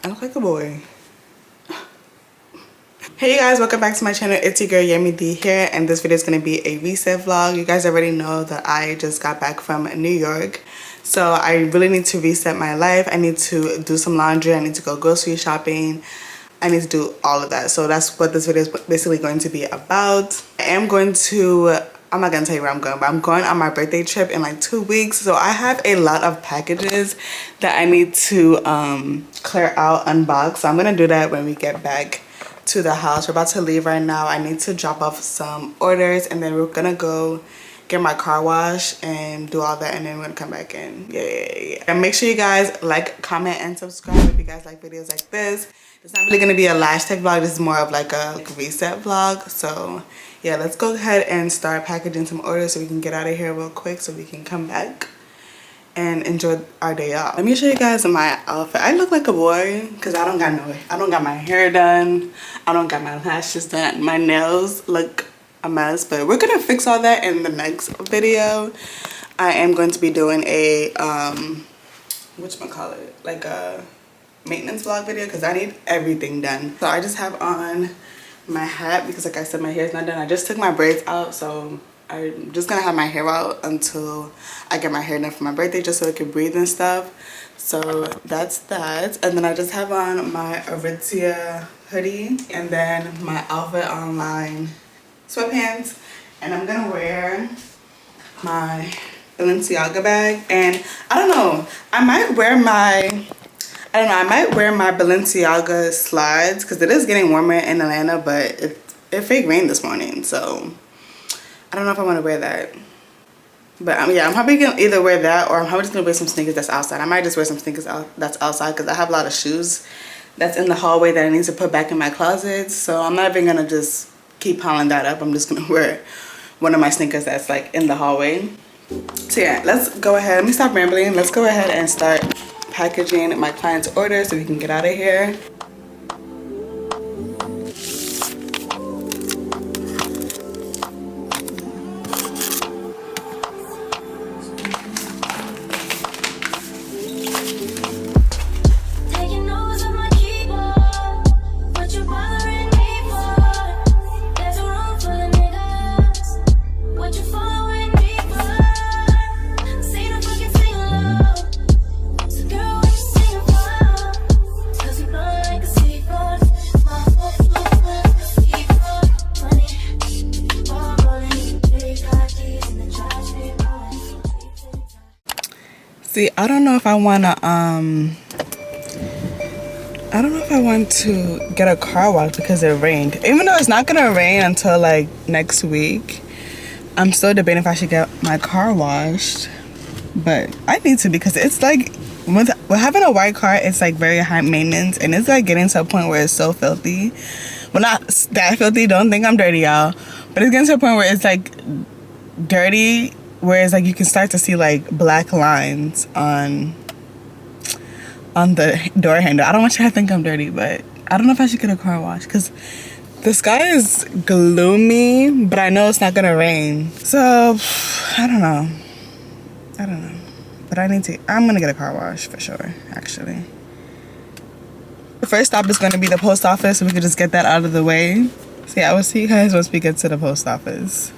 I look like a boy. Hey you guys, welcome back to my channel. It's your girl Yemi D here, and this video is going to be a reset vlog. You guys already know that I just got back from New York, so I really need to reset my life. I need to do some laundry, I need to go grocery shopping, I need to do all of that. So that's what this video is basically going to be about. I'm not going to tell you where I'm going, but I'm going on my birthday trip in like 2 weeks. So I have a lot of packages that I need to clear out, unbox. So I'm going to do that when we get back to the house. We're about to leave right now. I need to drop off some orders, and then we're going to go get my car wash and do all that, and then we're gonna come back in. Yeah. And make sure you guys like, comment, and subscribe if you guys like videos like this. It's not really gonna be a lash tech vlog. This is more of like a reset vlog. So yeah, let's go ahead and start packaging some orders so we can get out of here real quick so we can come back and enjoy our day off. Let me show you guys my outfit. I look like a boy because I don't got my hair done, I don't got my lashes done, my nails look a mess, but we're gonna fix all that in the next video. I am going to be doing a whatchamacallit, like a maintenance vlog video because I need everything done. So I just have on my hat because, like I said, my hair is not done. I just took my braids out, so I'm just gonna have my hair out until I get my hair done for my birthday, just so it can breathe and stuff. So that's that. And then I just have on my Aritzia hoodie, and then my Outfit Online sweatpants, and I'm gonna wear my Balenciaga bag. And I don't know, I might wear my Balenciaga slides because it is getting warmer in Atlanta, but it fake rained this morning, so I don't know if I want to wear that. But yeah, I'm probably gonna either wear that, or I'm probably just gonna wear some sneakers that's outside. I might just wear some sneakers that's outside because I have a lot of shoes that's in the hallway that I need to put back in my closet. So I'm not even gonna just keep piling that up. I'm just gonna wear one of my sneakers that's like in the hallway. So yeah, let's go ahead. Let me stop rambling. Let's go ahead and start packaging my client's order so we can get out of here. See, I don't know if I want to get a car wash because it rained. Even though it's not gonna rain until like next week, I'm still debating if I should get my car washed. But I need to, because it's like with having a white car, it's like very high maintenance, and it's like getting to a point where it's so filthy. Well, not that filthy, don't think I'm dirty, y'all, but it's getting to a point where it's like dirty, whereas like you can start to see like black lines on the door handle. I don't want you to think I'm dirty, but I don't know if I should get a car wash because the sky is gloomy, but I know it's not gonna rain. So I don't know, but I'm gonna get a car wash for sure. Actually, the first stop is gonna be the post office, so we can just get that out of the way. So yeah, I will see you guys once we get to the post office.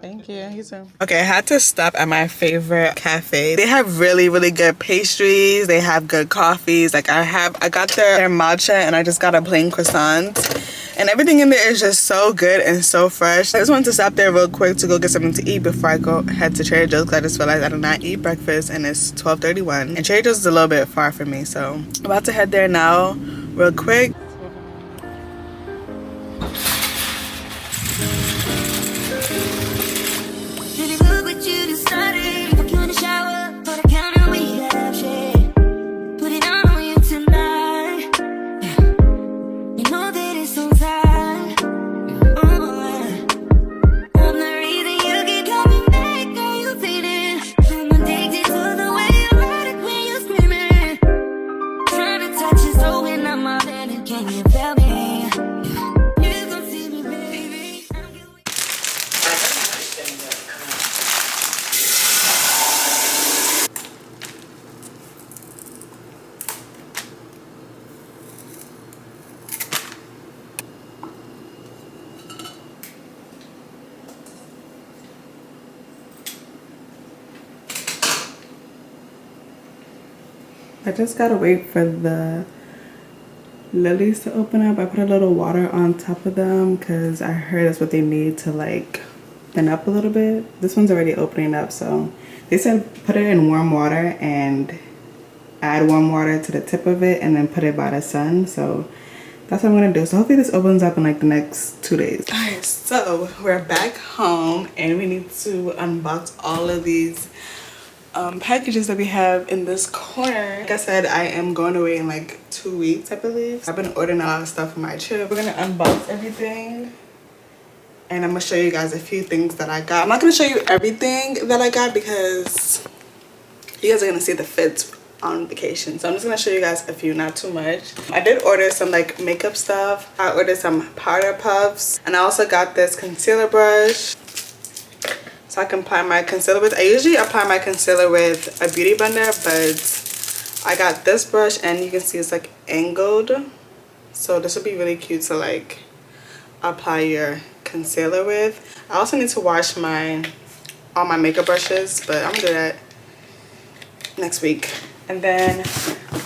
Thank you. You too. Okay, I had to stop at my favorite cafe. They have really, really good pastries. They have good coffees. Like I got their matcha, and I just got a plain croissant. And everything in there is just so good and so fresh. I just wanted to stop there real quick to go get something to eat before I head to Trader Joe's, because I just realized I did not eat breakfast, and it's 12:31. And Trader Joe's is a little bit far from me, so I'm about to head there now real quick. I just gotta wait for the lilies to open up. I put a little water on top of them because I heard that's what they need to like thin up a little bit. This one's already opening up, so they said put it in warm water and add warm water to the tip of it and then put it by the sun. So that's what I'm gonna do. So hopefully this opens up in like the next 2 days. Alright, so we're back home and we need to unbox all of these packages that we have in this corner. Like I said, I am going away in like 2 weeks, I believe. I've been ordering a lot of stuff for my trip. We're gonna unbox everything and I'm gonna show you guys a few things that I got. I'm not gonna show you everything that I got because you guys are gonna see the fits on vacation, so I'm just gonna show you guys a few, not too much. I did order some like makeup stuff. I ordered some powder puffs and I also got this concealer brush so I can apply my concealer with. I usually apply my concealer with a beauty blender, but I got this brush and you can see it's like angled, so this would be really cute to like apply your concealer with. I also need to wash all my makeup brushes, but I'm gonna do that next week. And then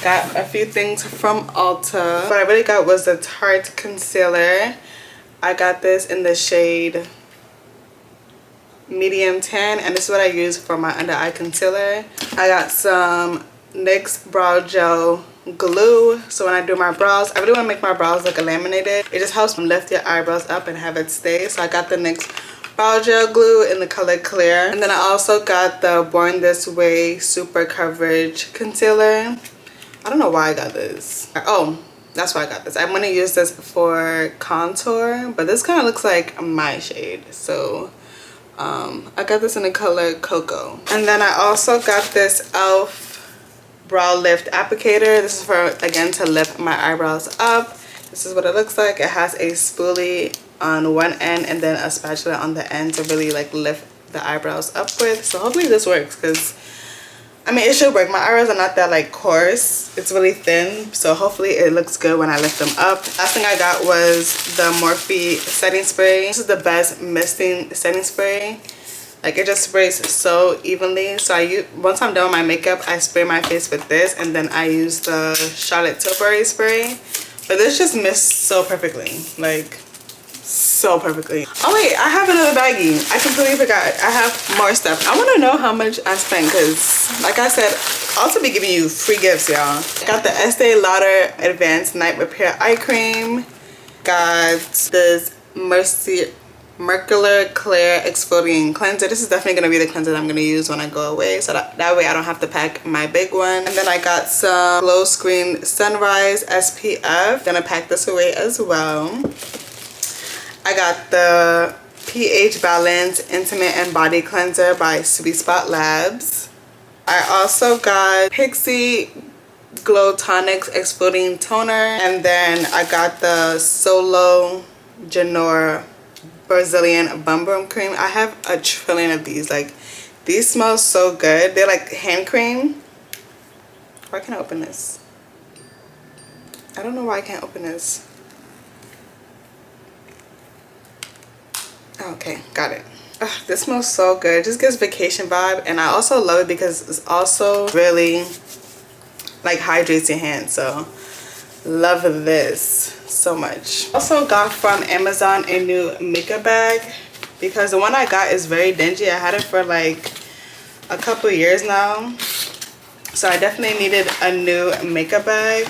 got a few things from Ulta. What I really got was the Tarte concealer. I got this in the shade medium tan and this is what I use for my under eye concealer. I got some NYX brow gel glue, so when I do my brows, I really want to make my brows look laminated. It just helps lift your eyebrows up and have it stay. So I got the NYX brow gel glue in the color clear, and then I also got the Born This Way super coverage concealer. I don't know why I got this. Oh, that's why I got this. I'm going to use this for contour, but this kind of looks like my shade, so I got this in the color Cocoa. And then I also got this e.l.f. brow lift applicator. This is for, again, to lift my eyebrows up. This is what it looks like. It has a spoolie on one end and then a spatula on the end to really like lift the eyebrows up with. So hopefully this works, because I mean it should work. My eyebrows are not that like coarse, it's really thin, so hopefully it looks good when I lift them up. Last thing I got was the Morphe setting spray. This is the best misting setting spray. Like it just sprays so evenly. So once I'm done with my makeup, I spray my face with this and then I use the Charlotte Tilbury spray. But this just mists so perfectly, like so perfectly. Oh wait, I have another baggie. I completely forgot. I have more stuff. I want to know how much I spent because, like I said, I'll also be giving you free gifts, y'all. Got the Estee Lauder Advanced Night Repair Eye Cream. Got this Mercular Clear Exfoliating Cleanser. This is definitely going to be the cleanser that I'm going to use when I go away, so that way I don't have to pack my big one. And then I got some Glow Screen Sunrise SPF. Gonna pack this away as well. I got the pH Balance Intimate and Body Cleanser by Sweet Spot Labs. I also got Pixie Glow Tonics Exfoliating Toner. And then I got the Solo Janora Brazilian Bum Bum Cream. I have a trillion of these. Like, these smell so good. They're like hand cream. Why can't I open this? I don't know why I can't open this. Okay, got it. Ugh, this smells so good. It just gives vacation vibe, and I also love it because it's also really like hydrates your hands. So love this so much. Also got from Amazon a new makeup bag because the one I got is very dingy. I had it for like a couple years now, so I definitely needed a new makeup bag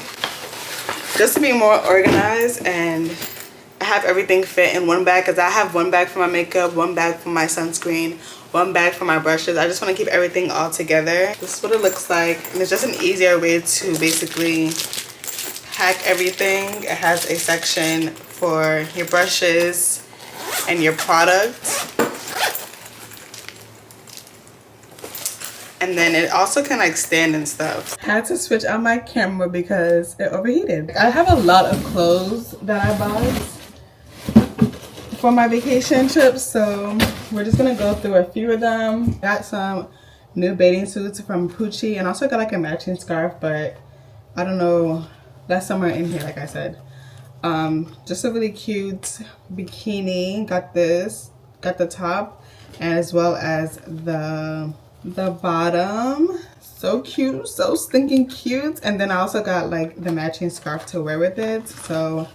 just to be more organized and have everything fit in one bag, because I have one bag for my makeup, one bag for my sunscreen, one bag for my brushes. I just want to keep everything all together. This is what it looks like, and it's just an easier way to basically pack everything. It has a section for your brushes and your product, and then it also can like stand and stuff. I had to switch out my camera because it overheated. I have a lot of clothes that I bought for my vacation trip, so we're just gonna go through a few of them. Got some new bathing suits from Pucci, and also got like a matching scarf, but I don't know, that's somewhere in here, like I said. Just a really cute bikini. Got this, got the top as well as the bottom. so cute, so stinking cute. And then I also got like the matching scarf to wear with it, so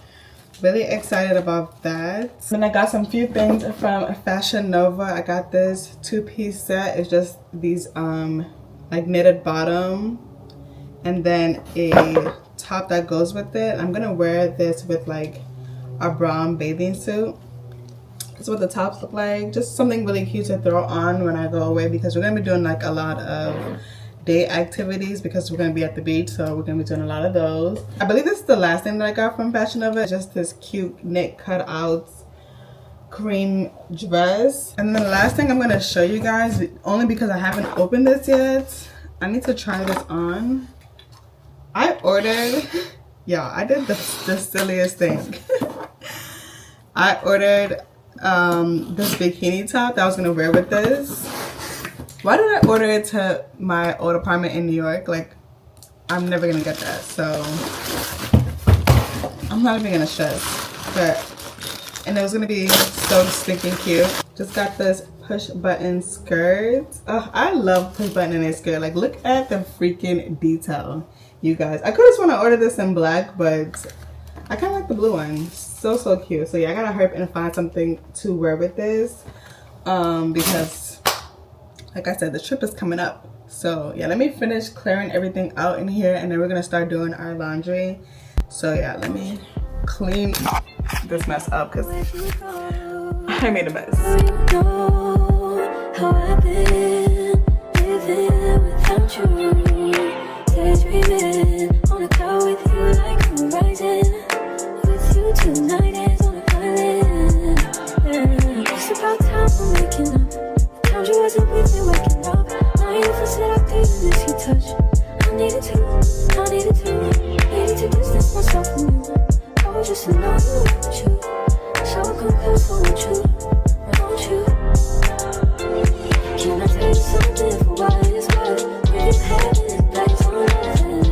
really excited about that. Then I got some few things from Fashion Nova. I got this 2-piece set. It's just these like knitted bottom and then a top that goes with it. I'm gonna wear this with like a brown bathing suit. That's what the tops look like. Just something really cute to throw on when I go away, because we're gonna be doing like a lot of day activities because we're gonna be at the beach, so we're gonna be doing a lot of those. I believe this is the last thing that I got from Fashion Nova. Just this cute knit cutout cream dress. And then the last thing I'm gonna show you guys, only because I haven't opened this yet, I need to try this on. I ordered, yeah, I did the silliest thing. I ordered this bikini top that I was gonna wear with this. Why did I order it to my old apartment in New York? Like, I'm never gonna get that, so I'm not even gonna stress. And it was gonna be so stinking cute. Just got this push button skirt. Oh, I love push button in a skirt. Like, look at the freaking detail, you guys. I could have sworn I ordered this in black, but I kind of like the blue one. So cute. So yeah, I gotta hurry up and find something to wear with this, because like I said, the trip is coming up. So yeah, let me finish clearing everything out in here, and then we're gonna start doing our laundry. So yeah, let me clean this mess up because I made a mess. Tonight is on a island. It's about time for making up. Found you wasn't with me waking up. Now you feel said I couldn't miss your touch. I needed to distance myself from you. I was just in love with you. So I confess, won't you? Can I tell you something for what it's worth? With your head in the place on nothing.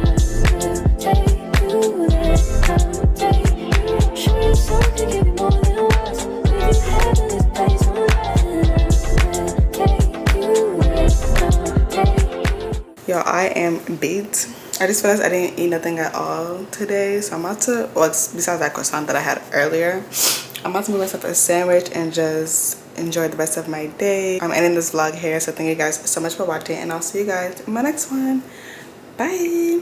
Take you there, I'll take you. Show you something, give you more than words. With your head in the place on nothing. Take you there, I'll take you. Yo, I am beat. I just realized I didn't eat nothing at all today, so I'm about to, well, besides that croissant that I had earlier, I'm about to make myself a sandwich and just enjoy the rest of my day. I'm ending this vlog here, so thank you guys so much for watching, and I'll see you guys in my next one. Bye.